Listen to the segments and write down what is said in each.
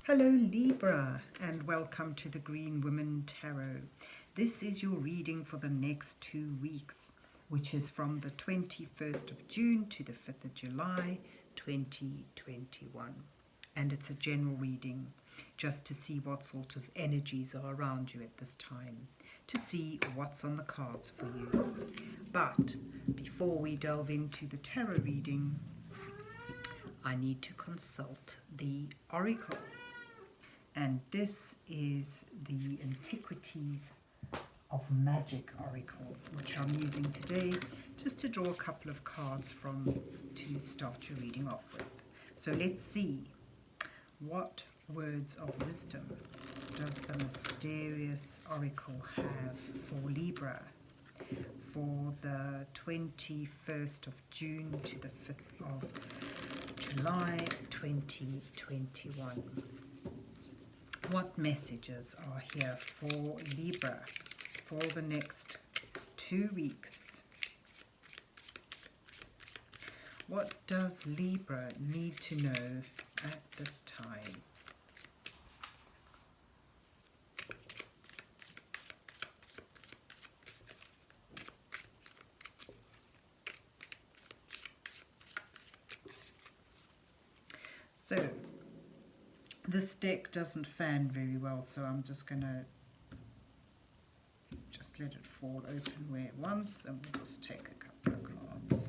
Hello Libra, and welcome to the Green Women Tarot. This is your reading for the next 2 weeks, which is from the 21st of June to the 5th of July 2021. And it's a general reading just to see what sort of energies are around you at this time, to see what's on the cards for you. But before we delve into the tarot reading, I need to consult the oracle. And this is the Antiquities of Magick oracle, which I'm using today just to draw a couple of cards from to start your reading off with. So let's see, what words of wisdom does the mysterious oracle have for Libra for the 21st of June to the 5th of July 2021. What messages are here for Libra for the next 2 weeks? What does Libra need to know at this time? So, this deck doesn't fan very well, so I'm just going to just let it fall open where it wants, and we'll just take a couple of cards.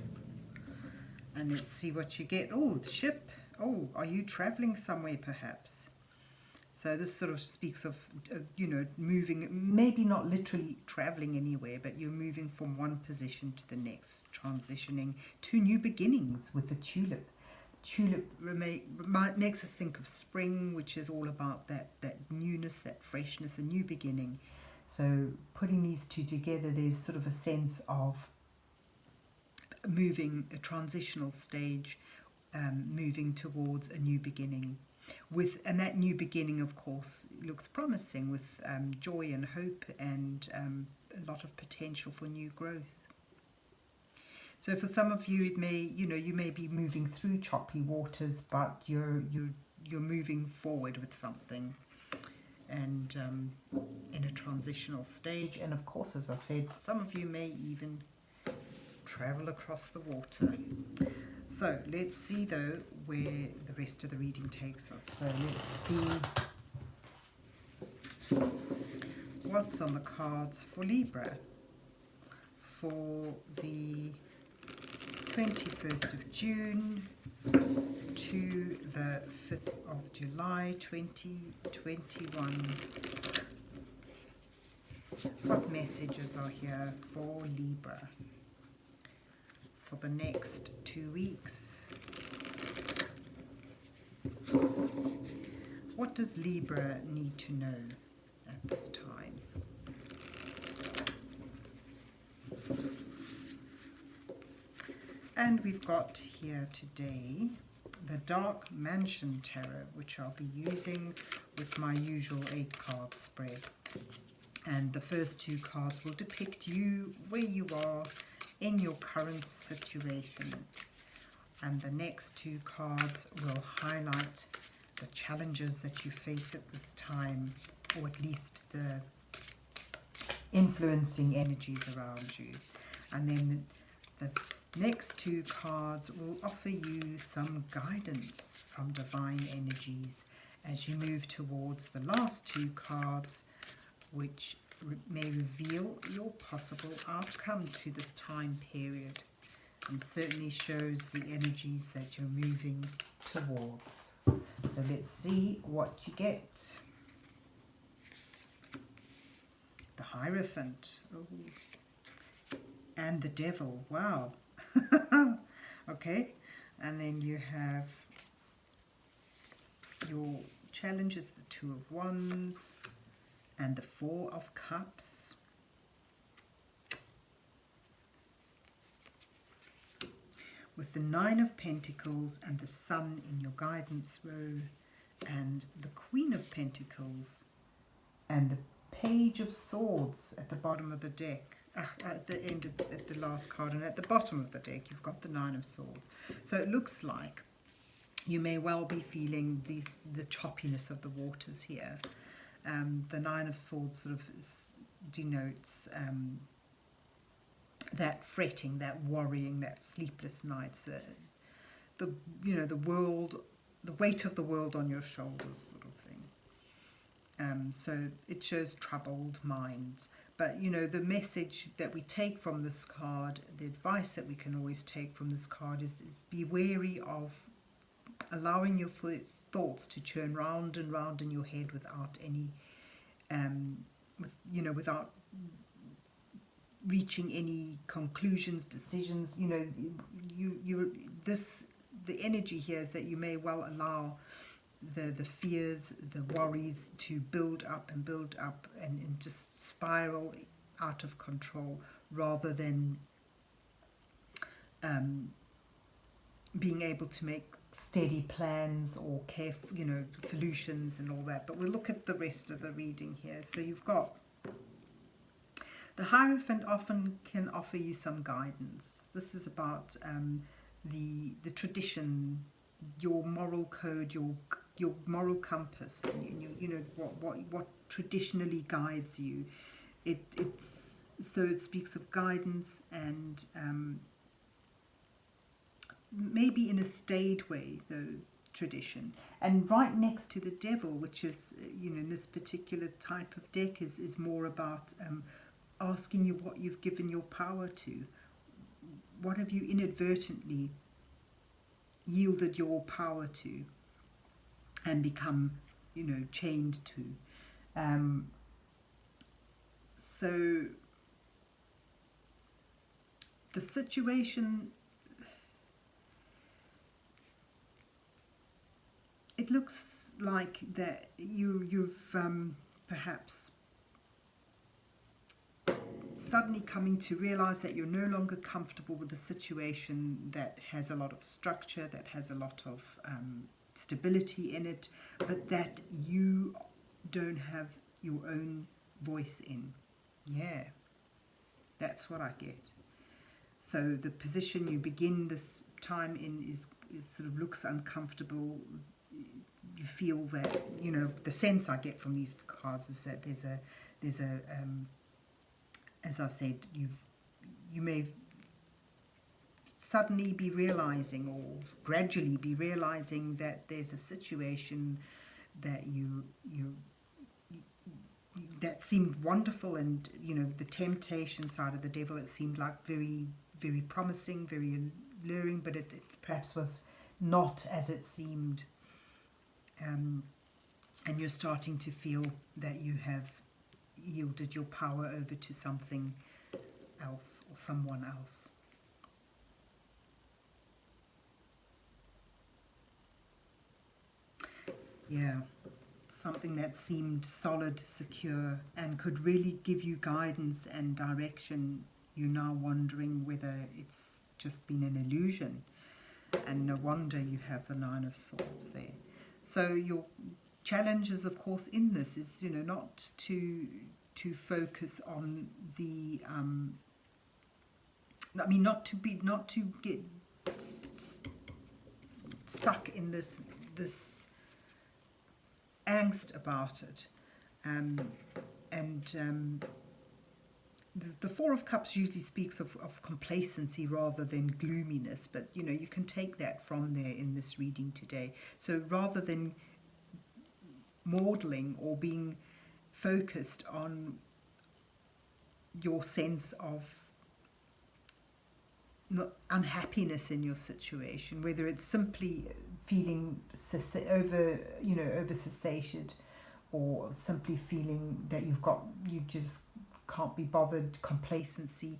And let's see what you get. Oh, ship. Oh, are you traveling somewhere perhaps? So this sort of speaks of, moving, maybe not literally traveling anywhere, but you're moving from one position to the next, transitioning to new beginnings with the tulip. Tulip makes us think of spring, which is all about that newness, that freshness, a new beginning. So putting these two together, there's sort of a sense of moving, a transitional stage, moving towards a new beginning. And that new beginning, of course, looks promising with joy and hope and a lot of potential for new growth. So for some of you, it may, you may be moving through choppy waters, but you're moving forward with something, and in a transitional stage. And of course, as I said, some of you may even travel across the water. So let's see though where the rest of the reading takes us. So let's see what's on the cards for Libra for the 21st of June to the 5th of July 2021. What messages are here for Libra for the next 2 weeks? What does Libra need to know at this time? And we've got here today the Dark Mansion Tarot, which I'll be using with my usual 8-card spread. And the first 2 cards will depict you, where you are in your current situation. And the next 2 cards will highlight the challenges that you face at this time, or at least the influencing energies around you. And then the next 2 cards will offer you some guidance from divine energies as you move towards the last 2 cards, which may reveal your possible outcome to this time period, and certainly shows the energies that you're moving towards. So let's see what you get. The Hierophant. Oh. And the Devil. Wow. Okay, and then you have your challenges, the 2 of Wands and the 4 of Cups. With the 9 of Pentacles and the Sun in your guidance row, and the Queen of Pentacles and the Page of Swords at the bottom of the deck. At the end, at the last card, and at the bottom of the deck, you've got the 9 of Swords. So it looks like you may well be feeling the choppiness of the waters here. The Nine of Swords sort of denotes that fretting, that worrying, that sleepless nights, the world, the weight of the world on your shoulders, sort of thing. So it shows troubled minds. But the message that we take from this card, the advice that we can always take from this card is be wary of allowing your thoughts to churn round and round in your head without any, without reaching any conclusions, decisions. The energy here is that you may well allow the fears, the worries to build up and just spiral out of control, rather than being able to make steady plans or careful, solutions and all that. But we'll look at the rest of the reading here. So you've got the Hierophant often can offer you some guidance. This is about the tradition, your moral code, your moral compass, and what traditionally guides you. It speaks of guidance and maybe in a staid way, though, tradition. And right next to the Devil, which is in this particular type of deck is more about asking you what you've given your power to. What have you inadvertently yielded your power to and become, chained to? So the situation, it looks like that you've perhaps suddenly coming to realize that you're no longer comfortable with a situation that has a lot of structure, that has a lot of stability in it, but that you don't have your own voice in. Yeah, that's what I get. So the position you begin this time in is sort of looks uncomfortable. You feel that, the sense I get from these cards is that there's a as I said, you may suddenly be realizing, or gradually be realizing, that there's a situation that that seemed wonderful, and the temptation side of the Devil, it seemed like very, very promising, very alluring, but it perhaps was not as it seemed, and you're starting to feel that you have yielded your power over to something else or someone else. Yeah, something that seemed solid, secure, and could really give you guidance and direction. You're now wondering whether it's just been an illusion, and no wonder you have the Nine of Swords there. So your challenge is, of course, in this is not to focus on the not to get stuck in this angst about it, the Four of Cups usually speaks of complacency rather than gloominess, but you can take that from there in this reading today. So rather than maudling or being focused on your sense of unhappiness in your situation, whether it's simply feeling over-satiated, or simply feeling that you just can't be bothered, complacency,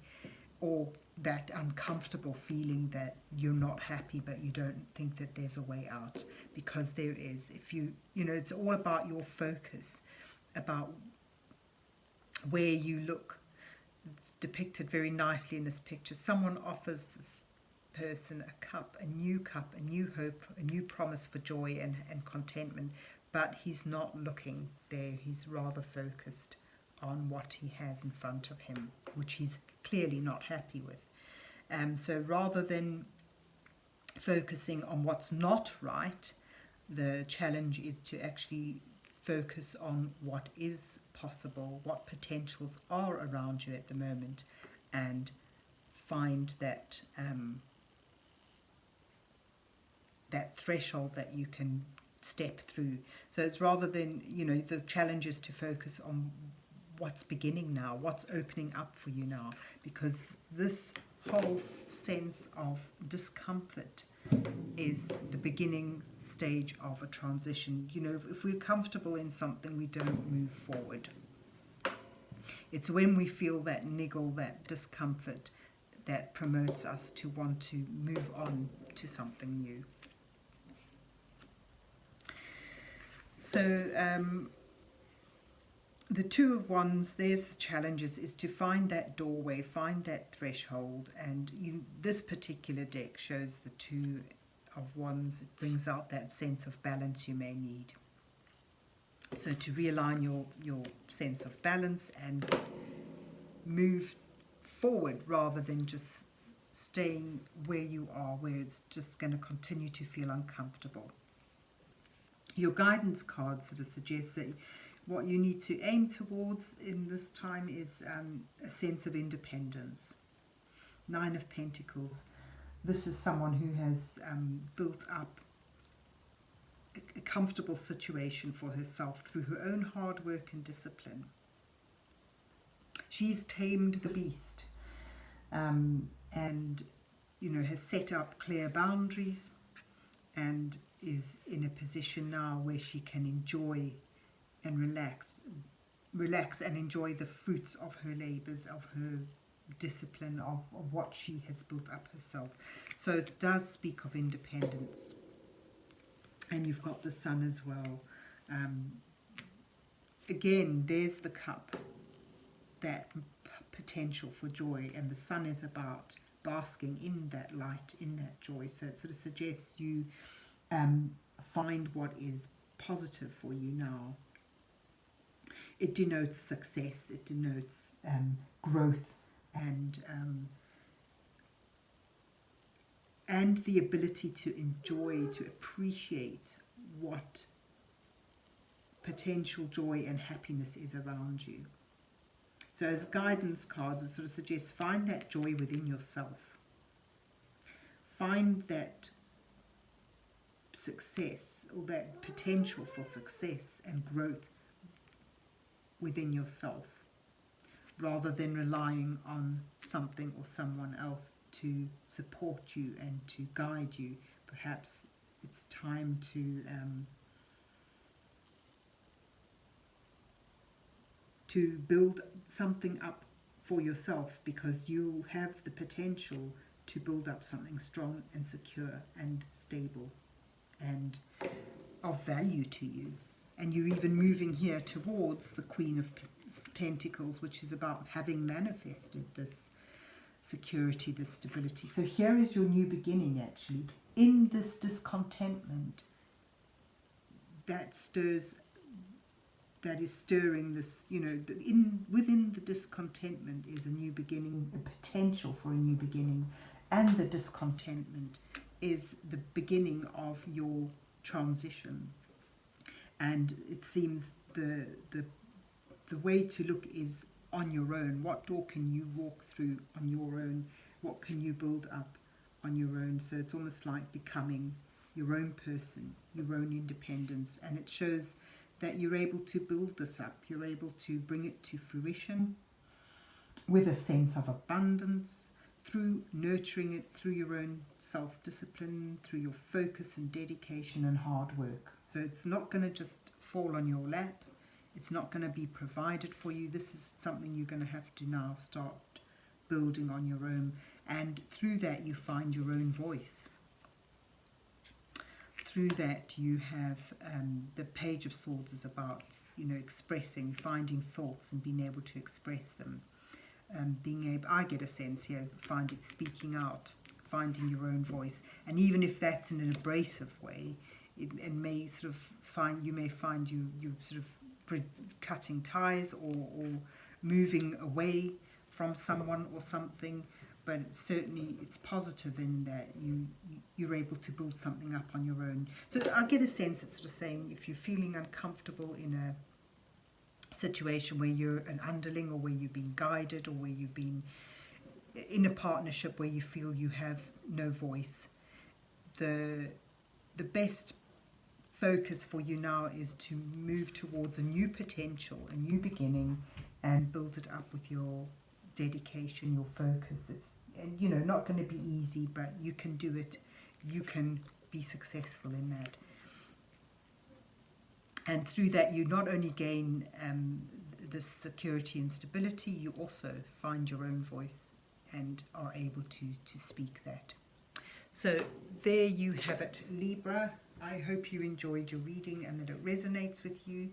or that uncomfortable feeling that you're not happy but you don't think that there's a way out, because there is. If it's all about your focus, about where you look. It's depicted very nicely in this picture. Someone offers this person a new hope, a new promise for joy and contentment, but he's not looking there. He's rather focused on what he has in front of him, which he's clearly not happy with. So rather than focusing on what's not right. The challenge is to actually focus on what is possible, what potentials are around you at the moment, and find that that threshold that you can step through. So it's rather than, the challenge is to focus on what's beginning now, what's opening up for you now, because this whole sense of discomfort is the beginning stage of a transition. If we're comfortable in something, we don't move forward. It's when we feel that niggle, that discomfort, that promotes us to want to move on to something new. So the Two of Wands, there's the challenges, is to find that doorway, find that threshold. And this particular deck shows the Two of Wands. It brings out that sense of balance you may need. So to realign your sense of balance and move forward rather than just staying where you are, where it's just going to continue to feel uncomfortable. Your guidance cards sort of suggest that what you need to aim towards in this time is a sense of independence. Nine of Pentacles. This is someone who has built up a comfortable situation for herself through her own hard work and discipline. She's tamed the beast and, has set up clear boundaries and is in a position now where she can enjoy and relax and enjoy the fruits of her labours, of her discipline, of what she has built up herself. So it does speak of independence. And you've got the Sun as well. Again, there's the Cup, that potential for joy, and the Sun is about basking in that light, in that joy. So it sort of suggests you find what is positive for you now. It denotes success, it denotes growth and the ability to enjoy, to appreciate what potential joy and happiness is around you. So as guidance cards, it sort of suggests find that joy within yourself. Find that success, or that potential for success and growth within yourself, rather than relying on something or someone else to support you and to guide you. Perhaps it's time to build something up for yourself, because you have the potential to build up something strong and secure and stable and of value to you. And you're even moving here towards the Queen of Pentacles, which is about having manifested this security, this stability. So here is your new beginning, actually. In this discontentment that is stirring this, within the discontentment is a new beginning, a potential for a new beginning. And the discontentment is the beginning of your transition. And it seems the way to look is on your own. What door can you walk through on your own? What can you build up on your own? So it's almost like becoming your own person, your own independence. And it shows that you're able to build this up. You're able to bring it to fruition with a sense of abundance, through nurturing it through your own self-discipline, through your focus and dedication and hard work. So it's not going to just fall on your lap. It's not going to be provided for you. This is something you're going to have to now start building on your own. And through that, you find your own voice. Through that, you have the Page of Swords is about, expressing, finding thoughts and being able to express them. I get a sense here, speaking out, finding your own voice. And even if that's in an abrasive way, it may sort of you may find you sort of cutting ties or moving away from someone or something, but certainly it's positive in that you're able to build something up on your own. So I get a sense it's sort of saying if you're feeling uncomfortable in a situation where you're an underling, or where you've been guided, or where you've been in a partnership where you feel you have no voice, the best focus for you now is to move towards a new potential, a new beginning, and build it up with your dedication, your focus. It's, and you know, not going to be easy, but you can do it. You can be successful in that. And through that, you not only gain this security and stability, you also find your own voice and are able to speak that. So there you have it, Libra. I hope you enjoyed your reading and that it resonates with you.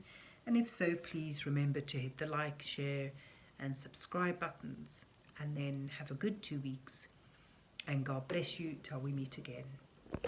And if so, please remember to hit the like, share and subscribe buttons. And then have a good 2 weeks. And God bless you till we meet again.